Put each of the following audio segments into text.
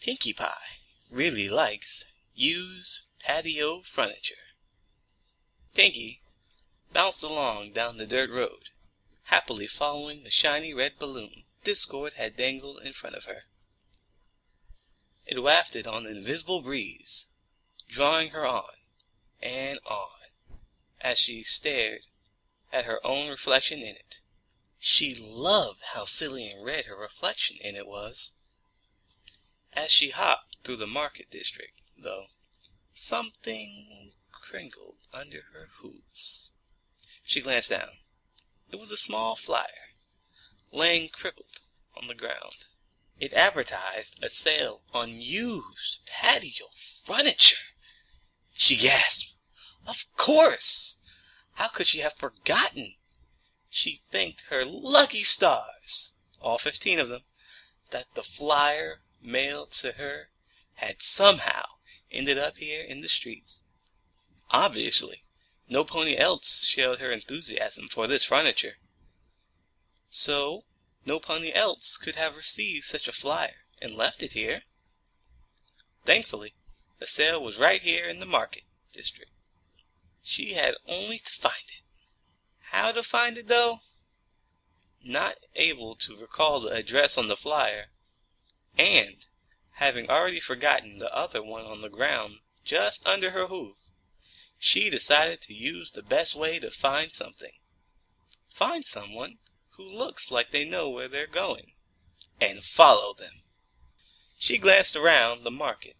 Pinkie Pie really likes used patio furniture. Pinkie bounced along down the dirt road, happily following the shiny red balloon Discord had dangled in front of her. It wafted on an invisible breeze, drawing her on and on as she stared at her own reflection in it. She loved how silly and red her reflection in it was. As she hopped through the market district, though, something crinkled under her hooves. She glanced down. It was a small flyer, laying crippled on the ground. It advertised a sale on used patio furniture. She gasped. Of course! How could she have forgotten? She thanked her lucky stars, all 15 of them, that the flyer mailed to her had somehow ended up here in the streets. Obviously, no pony else shared her enthusiasm for this furniture. So, no pony else could have received such a flyer and left it here. Thankfully, the sale was right here in the market district. She had only to find it. How to find it, though? Not able to recall the address on the flyer, and having already forgotten the other one on the ground just under her hoof, she decided to use the best way to find something. Find someone who looks like they know where they're going, and follow them. She glanced around the market.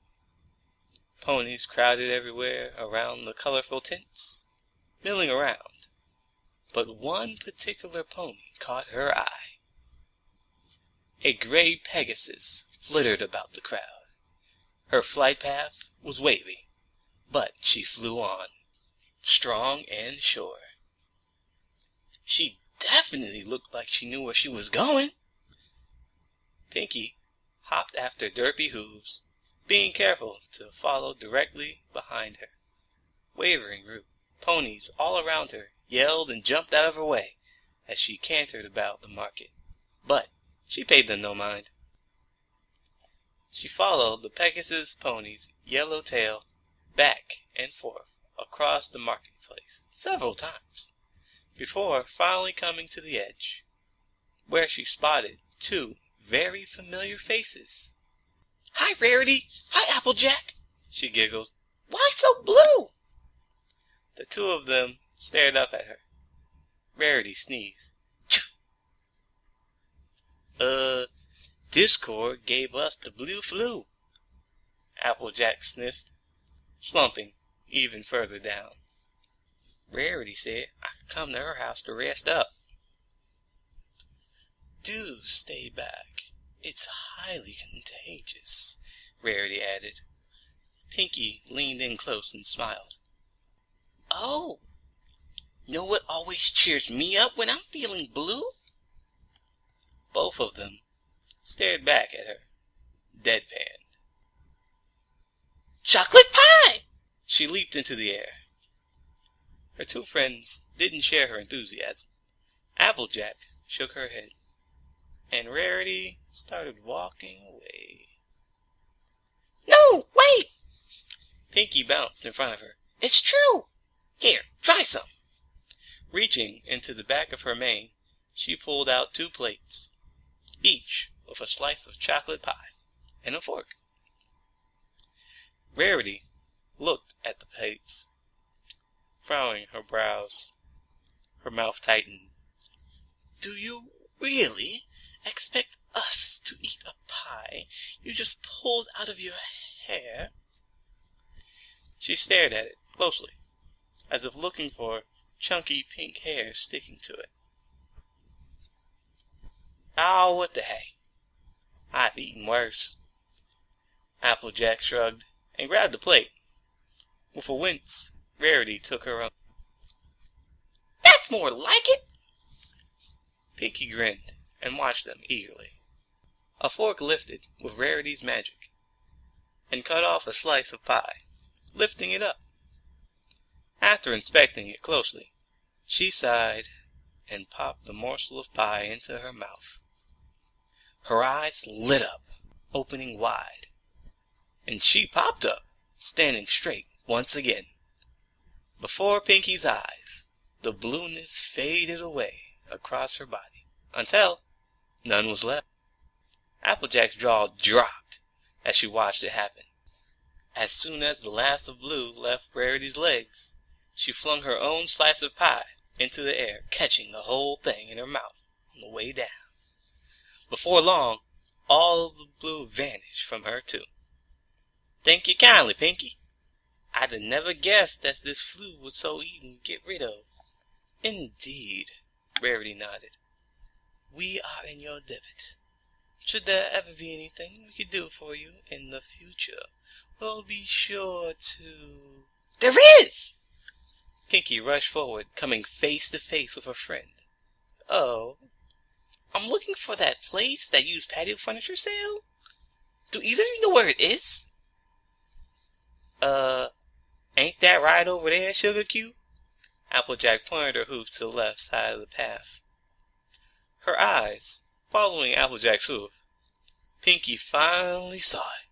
Ponies crowded everywhere around the colorful tents, milling around. But one particular pony caught her eye. A gray Pegasus flittered about the crowd. Her flight path was wavy, but she flew on, strong and sure. She definitely looked like she knew where she was going. Pinkie hopped after Derpy Hooves, being careful to follow directly behind her. Wavering route, ponies all around her yelled and jumped out of her way as she cantered about the market, but she paid them no mind. She followed the Pegasus pony's yellow tail back and forth across the marketplace several times, before finally coming to the edge, where she spotted 2 very familiar faces. "Hi, Rarity! Hi, Applejack!" she giggled. "Why so blue?" The 2 of them stared up at her. Rarity sneezed. Discord gave us the blue flu," Applejack sniffed, slumping even further down. Rarity said I could come to her house to rest up. "Do stay back. It's highly contagious," Rarity added. Pinkie leaned in close and smiled. "Oh, know what always cheers me up when I'm feeling blue?" Both of them stared back at her, deadpan. "Chocolate pie!" She leaped into the air. Her 2 friends didn't share her enthusiasm. Applejack shook her head, and Rarity started walking away. "No, wait!" Pinkie bounced in front of her. "It's true! Here, try some!" Reaching into the back of her mane, she pulled out 2 plates, each with a slice of chocolate pie and a fork. Rarity looked at the plates, frowning her brows. Her mouth tightened. "Do you really expect us to eat a pie you just pulled out of your hair?" She stared at it closely, as if looking for chunky pink hair sticking to it. "Oh, what the hey? I've eaten worse." Applejack shrugged and grabbed a plate. With a wince, Rarity took her own. "That's more like it!" Pinkie grinned and watched them eagerly. A fork lifted with Rarity's magic and cut off a slice of pie, lifting it up. After inspecting it closely, she sighed and popped the morsel of pie into her mouth. Her eyes lit up, opening wide. and she popped up, standing straight once again. Before Pinkie's eyes, the blueness faded away across her body, until none was left. Applejack's jaw dropped as she watched it happen. As soon as the last of blue left Rarity's legs, she flung her own slice of pie into the air, catching the whole thing in her mouth on the way down. Before long, all of the blue vanished from her too. "Thank you kindly, Pinkie. I'd have never guessed that this flu was so easy to get rid of." "Indeed," Rarity nodded. "We are in your debt. Should there ever be anything we could do for you in the future, we'll be sure to—" "There is!" Pinkie rushed forward, coming face to face with her friend. "Oh, I'm looking for that place that used patio furniture sale. Do either of you know where it is?" Ain't that right over there, Sugar Cube?" Applejack pointed her hoof to the left side of the path. Her eyes following Applejack's hoof, Pinkie finally saw it.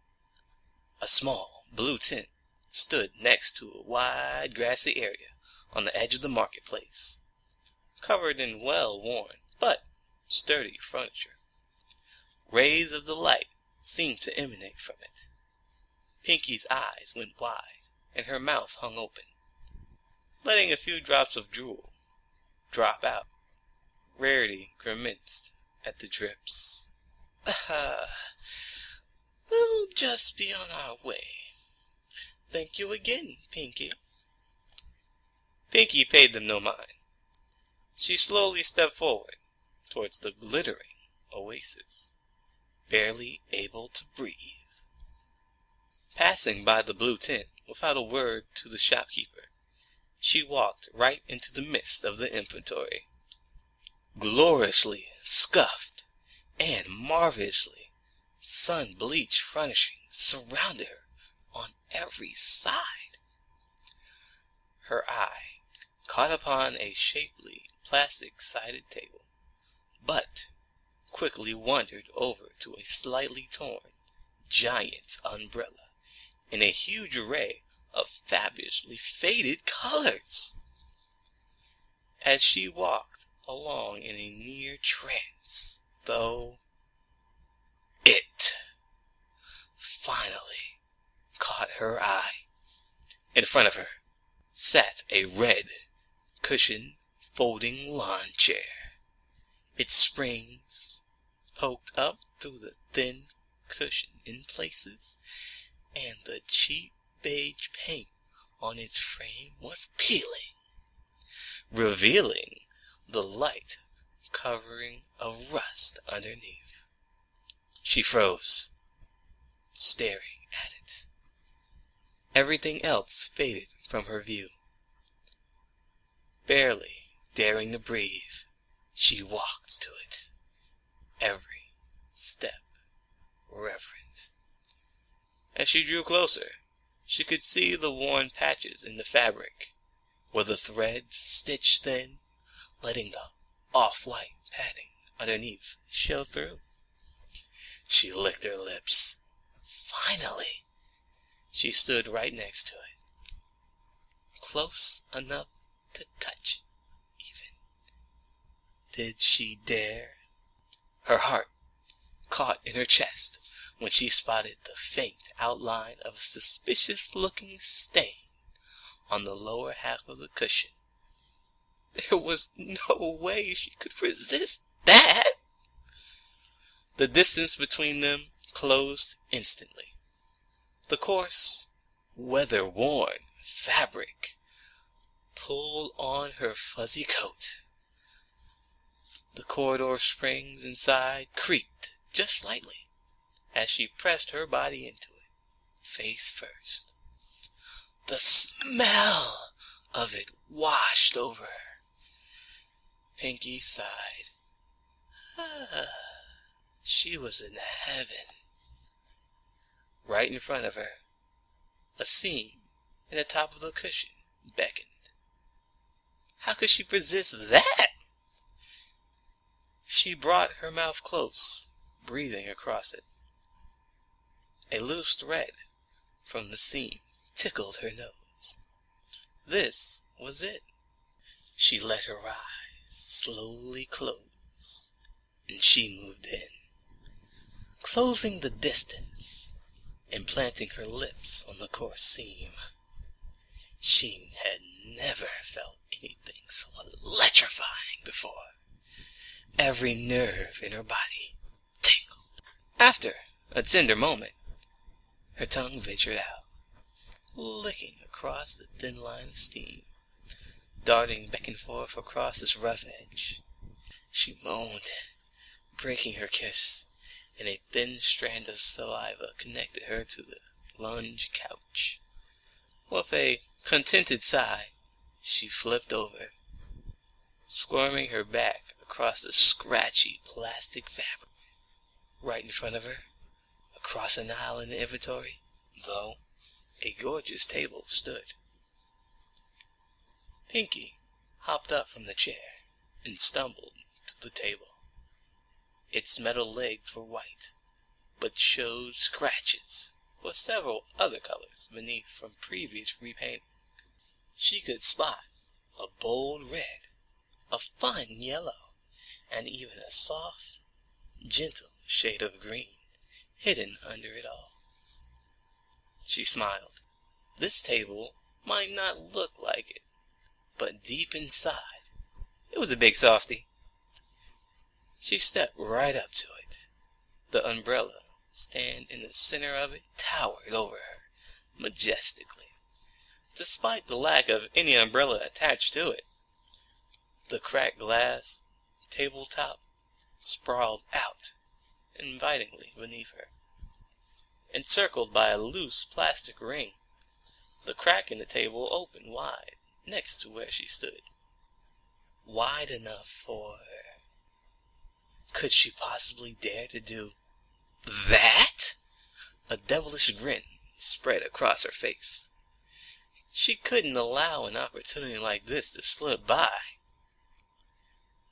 A small blue tent stood next to a wide grassy area on the edge of the marketplace, covered in well-worn but sturdy furniture. Rays of the light seemed to emanate from it. Pinkie's eyes went wide, and her mouth hung open, letting a few drops of drool drop out. Rarity grimaced at the drips. "We'll just be on our way. Thank you again, Pinkie." Pinkie paid them no mind. She slowly stepped forward towards the glittering oasis, barely able to breathe. Passing by the blue tent without a word to the shopkeeper, she walked right into the midst of the inventory. Gloriously scuffed and marvelously sun-bleached furnishings surrounded her on every side. Her eye caught upon a shapely plastic-sided table, but quickly wandered over to a slightly torn giant umbrella in a huge array of fabulously faded colors. As she walked along in a near trance, though, it finally caught her eye. In front of her sat a red cushioned folding lawn chair, its springs poked up through the thin cushion in places, and the cheap beige paint on its frame was peeling, revealing the light covering of rust underneath. She froze, staring at it. Everything else faded from her view. Barely daring to breathe, she walked to it, every step reverent. As she drew closer, she could see the worn patches in the fabric, where the threads stitched thin, letting the off-white padding underneath show through. She licked her lips. Finally, she stood right next to it, close enough to touch, even. Did she dare? Her heart caught in her chest when she spotted the faint outline of a suspicious-looking stain on the lower half of the cushion. There was no way she could resist that. The distance between them closed instantly. The coarse, weather-worn fabric pulled on her fuzzy coat. The corridor springs inside creaked just slightly as she pressed her body into it, face first. The smell of it washed over her. Pinkie sighed. She was in heaven. Right in front of her, a seam in the top of the cushion beckoned. How could she resist that? She brought her mouth close, breathing across it. A loose thread from the seam tickled her nose. This was it. She let her eyes slowly close, and she moved in, closing the distance and planting her lips on the coarse seam. She had never felt anything so electrifying before. Every nerve in her body tingled. After a tender moment, her tongue ventured out, licking across the thin line of steam, darting back and forth across its rough edge. She moaned, breaking her kiss, and a thin strand of saliva connected her to the lunge couch. With a contented sigh, she flipped over, squirming her back across the scratchy plastic fabric. Right in front of her, across an aisle in the inventory, though, a gorgeous table stood. Pinkie hopped up from the chair and stumbled to the table. Its metal legs were white, but showed scratches with several other colors beneath from previous repainting. She could spot a bold red, a fine yellow, and even a soft, gentle shade of green hidden under it all. She smiled. This table might not look like it, but deep inside, it was a big softy. She stepped right up to it. The umbrella stand in the center of it towered over her majestically, despite the lack of any umbrella attached to it. The cracked glass tabletop sprawled out invitingly beneath her, encircled by a loose plastic ring. The crack in the table opened wide next to where she stood. Wide enough for... Could she possibly dare to do that? A devilish grin spread across her face. She couldn't allow an opportunity like this to slip by.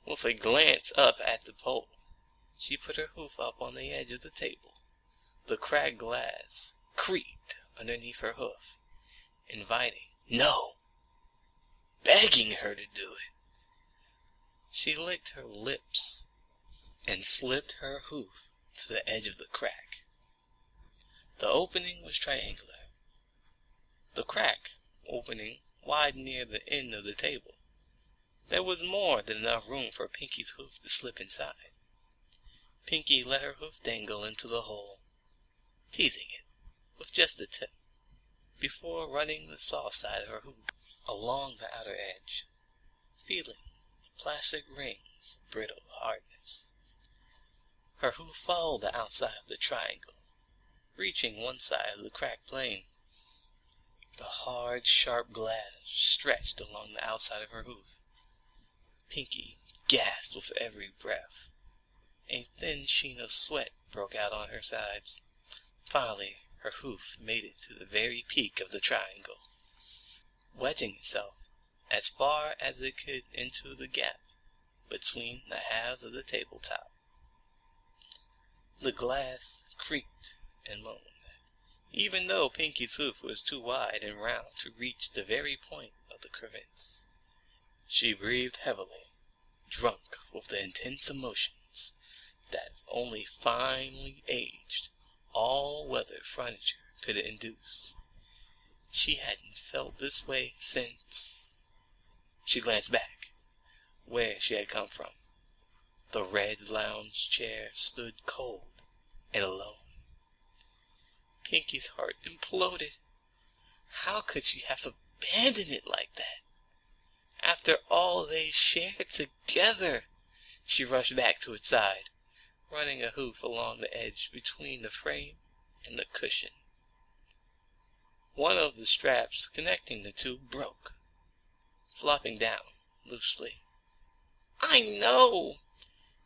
With a glance up at the pole, she put her hoof up on the edge of the table. The cracked glass creaked underneath her hoof, inviting, no, begging her to do it. She licked her lips and slipped her hoof to the edge of the crack. The opening was triangular. The crack opening wide near the end of the table. There was more than enough room for Pinkie's hoof to slip inside. Pinkie let her hoof dangle into the hole, teasing it with just the tip, before running the soft side of her hoof along the outer edge, feeling the plastic ring's brittle hardness. Her hoof followed the outside of the triangle, reaching one side of the cracked plane. The hard, sharp glass stretched along the outside of her hoof. Pinkie gasped with every breath. A thin sheen of sweat broke out on her sides. Finally, her hoof made it to the very peak of the triangle, wedging itself as far as it could into the gap between the halves of the tabletop. The glass creaked and moaned, even though Pinkie's hoof was too wide and round to reach the very point of the crevice. She breathed heavily, drunk with the intense emotions that only finely aged, all-weather furniture could induce. She hadn't felt this way since... She glanced back, where she had come from. The red lounge chair stood cold and alone. Pinkie's heart imploded. How could she have abandoned it like that? After all they shared together. She rushed back to its side, running a hoof along the edge between the frame and the cushion. One of the straps connecting the two broke, flopping down loosely. I know!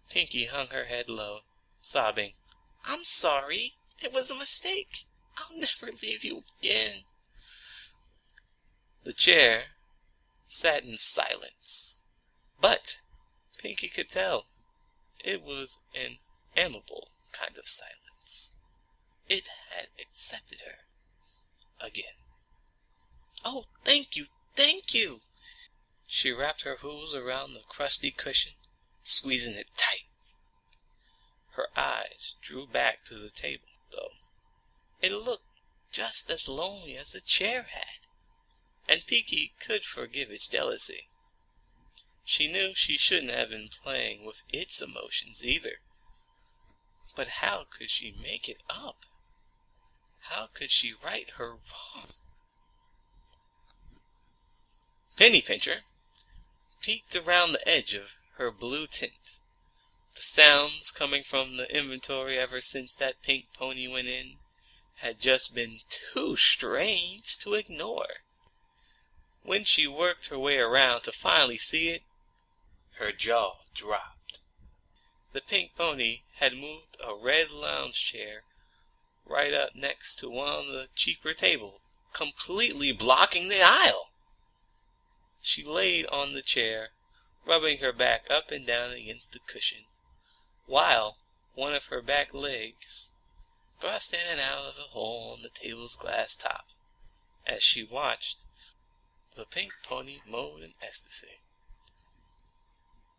Pinkie hung her head low, sobbing. I'm sorry. It was a mistake. I'll never leave you again. The chair sat in silence, but Pinkie could tell it was an amiable kind of silence. It had accepted her. again. "Oh, thank you, thank you!" She wrapped her hooves around the crusty cushion, squeezing it tight. Her eyes drew back to the table, though. It looked just as lonely as the chair had, and Pinkie could forgive its jealousy. She knew she shouldn't have been playing with its emotions either. But how could she make it up? How could she right her wrongs? Penny Pincher peeked around the edge of her blue tent. The sounds coming from the inventory ever since that pink pony went in had just been too strange to ignore. When she worked her way around to finally see it, her jaw dropped. The pink pony had moved a red lounge chair right up next to one of the cheaper tables, completely blocking the aisle. She laid on the chair, rubbing her back up and down against the cushion, while one of her back legs thrust in and out of a hole in the table's glass top, as she watched the pink pony moan in ecstasy.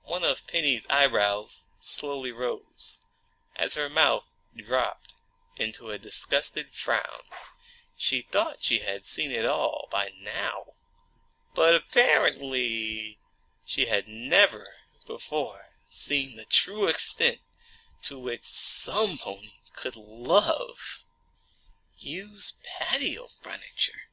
One of Penny's eyebrows slowly rose, as her mouth dropped into a disgusted frown. She thought she had seen it all by now, but apparently she had never before seen the true extent to which some pony could love. Use patio furniture.